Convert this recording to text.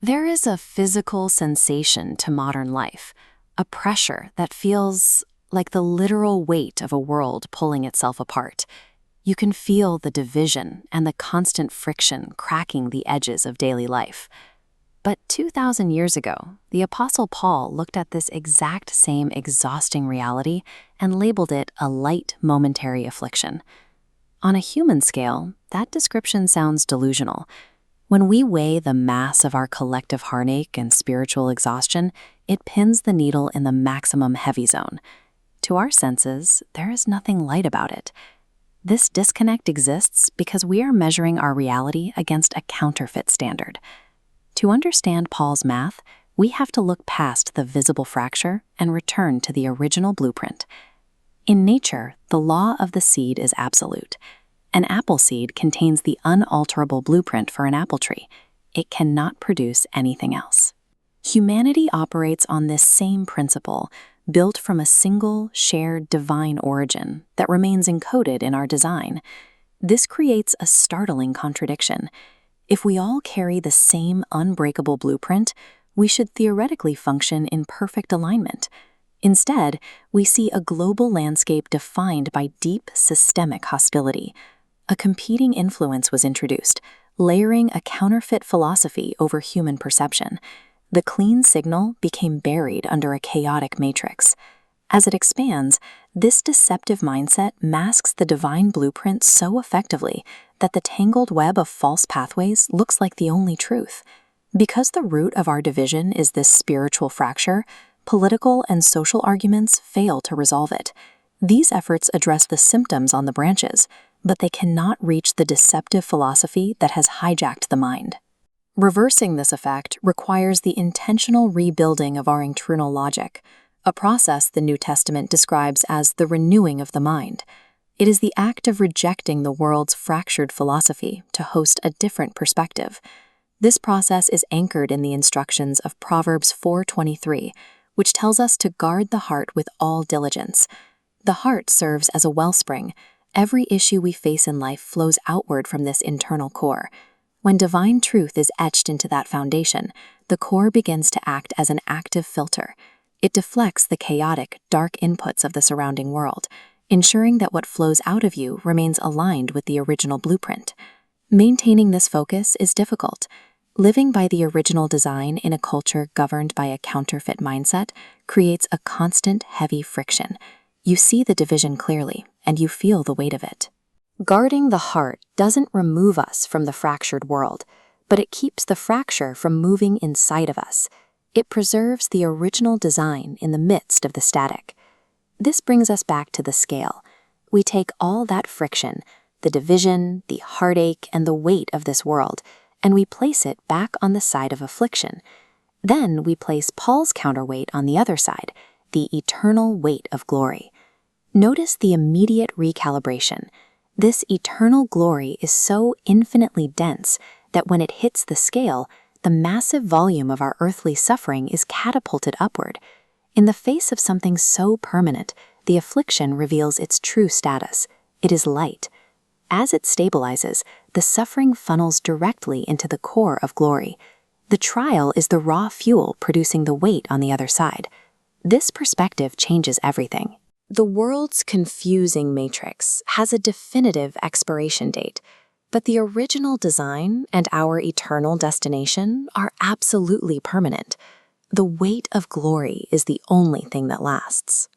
There is a physical sensation to modern life, a pressure that feels like the literal weight of a world pulling itself apart. You can feel the division and the constant friction cracking the edges of daily life. But 2,000 years ago, the Apostle Paul looked at this exact same exhausting reality and labeled it a light momentary affliction. On a human scale, that description sounds delusional. When we weigh the mass of our collective heartache and spiritual exhaustion, it pins the needle in the maximum heavy zone. To our senses, there is nothing light about it. This disconnect exists because we are measuring our reality against a counterfeit standard. To understand Paul's math, we have to look past the visible fracture and return to the original blueprint. In nature, the law of the seed is absolute. An apple seed contains the unalterable blueprint for an apple tree. It cannot produce anything else. Humanity operates on this same principle, built from a single, shared divine origin that remains encoded in our design. This creates a startling contradiction. If we all carry the same unbreakable blueprint, we should theoretically function in perfect alignment. Instead, we see a global landscape defined by deep systemic hostility. A competing influence was introduced, layering a counterfeit philosophy over human perception. The clean signal became buried under a chaotic matrix. As it expands, this deceptive mindset masks the divine blueprint so effectively that the tangled web of false pathways looks like the only truth. Because the root of our division is this spiritual fracture, political and social arguments fail to resolve it. These efforts address the symptoms on the branches, but they cannot reach the deceptive philosophy that has hijacked the mind. Reversing this effect requires the intentional rebuilding of our internal logic, a process the New Testament describes as the renewing of the mind. It is the act of rejecting the world's fractured philosophy to host a different perspective. This process is anchored in the instructions of Proverbs 4:23, which tells us to guard the heart with all diligence. The heart serves as a wellspring. Every issue we face in life flows outward from this internal core. When divine truth is etched into that foundation, the core begins to act as an active filter. It deflects the chaotic, dark inputs of the surrounding world, ensuring that what flows out of you remains aligned with the original blueprint. Maintaining this focus is difficult. Living by the original design in a culture governed by a counterfeit mindset creates a constant, heavy friction. You see the division clearly, and you feel the weight of it. Guarding the heart doesn't remove us from the fractured world, but it keeps the fracture from moving inside of us. It preserves the original design in the midst of the static. This brings us back to the scale. We take all that friction, the division, the heartache, and the weight of this world, and we place it back on the side of affliction. Then we place Paul's counterweight on the other side, the eternal weight of glory. Notice the immediate recalibration. This eternal glory is so infinitely dense that when it hits the scale, the massive volume of our earthly suffering is catapulted upward. In the face of something so permanent, the affliction reveals its true status. It is light. As it stabilizes, the suffering funnels directly into the core of glory. The trial is the raw fuel producing the weight on the other side. This perspective changes everything. The world's confusing matrix has a definitive expiration date, but the original design and our eternal destination are absolutely permanent. The weight of glory is the only thing that lasts.